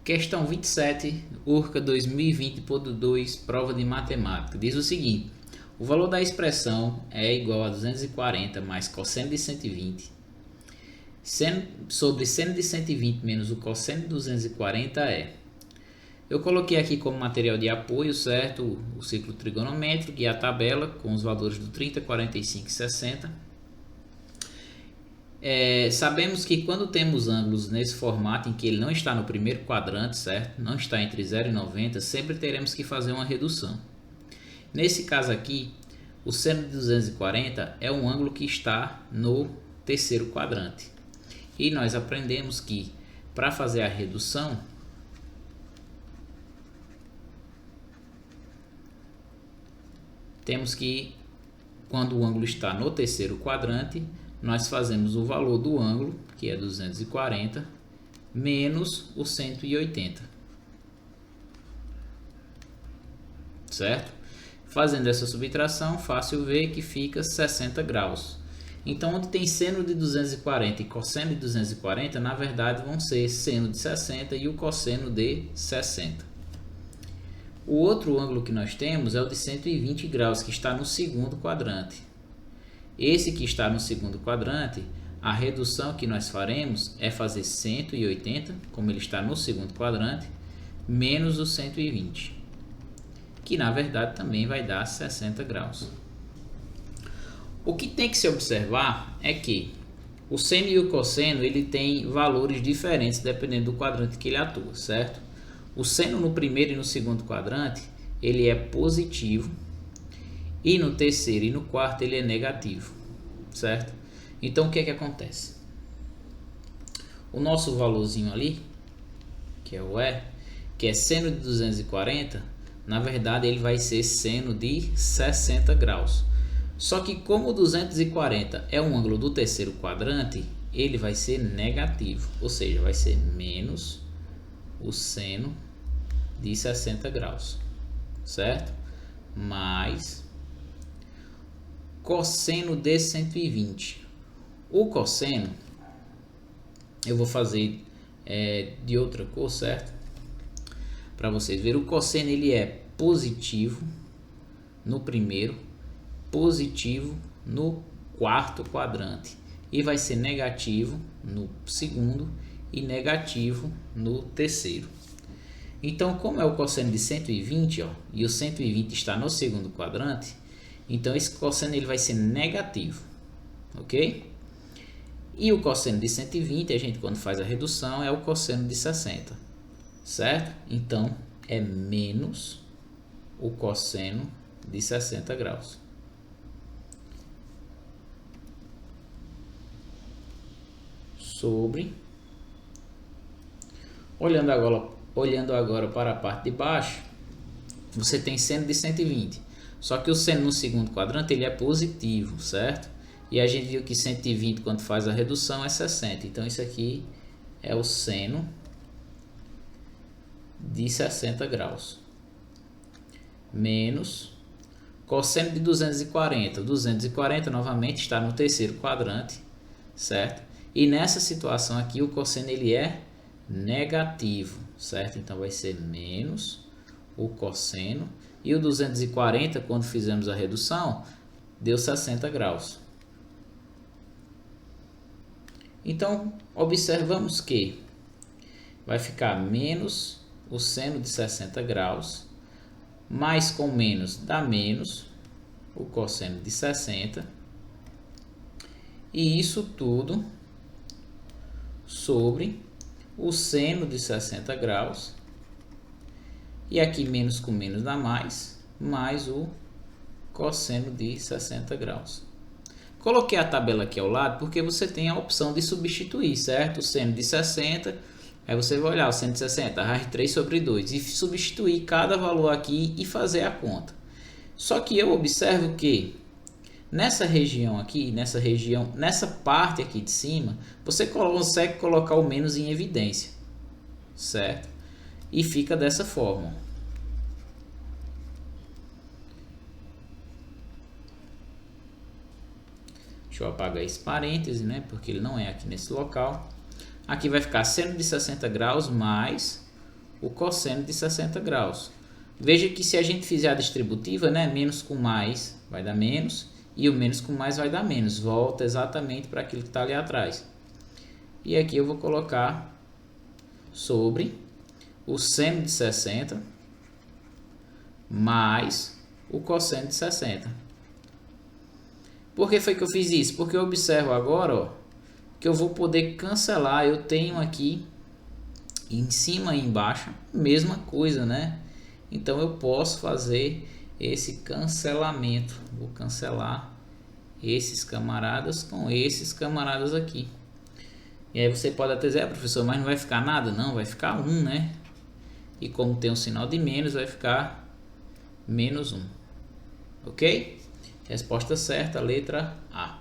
Questão 27, URCA 2020.2, prova de matemática. Diz o seguinte: o valor da expressão é igual a 240 mais cosseno de 120 sobre seno de 120 menos o cosseno de 240 é. Eu coloquei aqui como material de apoio, certo? O ciclo trigonométrico e a tabela com os valores do 30, 45 e 60. Sabemos que quando temos ângulos nesse formato em que ele não está no primeiro quadrante, certo? Não está entre 0 e 90, sempre teremos que fazer uma redução. Nesse caso aqui, o seno de 240 é um ângulo que está no terceiro quadrante. E nós aprendemos que para fazer a redução, temos que, quando o ângulo está no terceiro quadrante, nós fazemos o valor do ângulo, que é 240, menos o 180. Certo? Fazendo essa subtração, fácil ver que fica 60 graus. Então, onde tem seno de 240 e cosseno de 240, na verdade vão ser seno de 60 e o cosseno de 60. O outro ângulo que nós temos é o de 120 graus, que está no segundo quadrante. Esse que está no segundo quadrante, a redução que nós faremos é fazer 180, como ele está no segundo quadrante, menos o 120, que na verdade também vai dar 60 graus. O que tem que se observar é que o seno e o cosseno ele tem valores diferentes dependendo do quadrante que ele atua, certo? O seno no primeiro e no segundo quadrante ele é positivo, e no terceiro e no quarto ele é negativo, certo? Então o que é que acontece? O nosso valorzinho ali, que é o E, que é seno de 240, na verdade ele vai ser seno de 60 graus. Só que como o 240 é um ângulo do terceiro quadrante, ele vai ser negativo, ou seja, vai ser menos o seno de 60 graus, certo? Mais cosseno de 120. O cosseno eu vou fazer de outra cor, certo? Para vocês verem, o cosseno ele é positivo no primeiro, positivo no quarto quadrante e vai ser negativo no segundo e negativo no terceiro. Então, como é o cosseno de 120, ó, e o 120 está no segundo quadrante, então esse cosseno ele vai ser negativo, ok? E o cosseno de 120, a gente quando faz a redução, é o cosseno de 60, certo? Então é menos o cosseno de 60 graus. Sobre, olhando agora para a parte de baixo, você tem seno de 120. Só que o seno no segundo quadrante ele é positivo, certo? E a gente viu que 120 quando faz a redução é 60. Então isso aqui é o seno de 60 graus. Menos cosseno de 240. 240 novamente está no terceiro quadrante, certo? E nessa situação aqui o cosseno ele é negativo, certo? Então vai ser menos o cosseno. E o 240, quando fizemos a redução, deu 60 graus. Então, observamos que vai ficar menos o seno de 60 graus, mais com menos dá menos o cosseno de 60. E isso tudo sobre o seno de 60 graus. E aqui menos com menos dá mais o cosseno de 60 graus. Coloquei a tabela aqui ao lado porque você tem a opção de substituir, certo? O seno de 60, aí você vai olhar o seno de 60, raiz 3 sobre 2 e substituir cada valor aqui e fazer a conta. Só que eu observo que nessa região aqui, nessa parte aqui de cima, você consegue colocar o menos em evidência, certo? E fica dessa forma. Deixa eu apagar esse parêntese, né? Porque ele não é aqui nesse local. Aqui vai ficar seno de 60 graus mais o cosseno de 60 graus. Veja que se a gente fizer a distributiva, né, menos com mais vai dar menos, e o menos com mais vai dar menos. Volta exatamente para aquilo que está ali atrás. E aqui eu vou colocar sobre o seno de 60 mais o cosseno de 60. Por que foi que eu fiz isso? Porque eu observo agora, ó, que eu vou poder cancelar. Eu tenho aqui em cima e embaixo mesma coisa, né? Então eu posso fazer esse cancelamento. Vou cancelar esses camaradas com esses camaradas aqui. E aí você pode até dizer, professor, mas não vai ficar nada? Não, vai ficar 1, né? E como tem um sinal de menos, vai ficar menos 1. Ok? Resposta certa, letra A.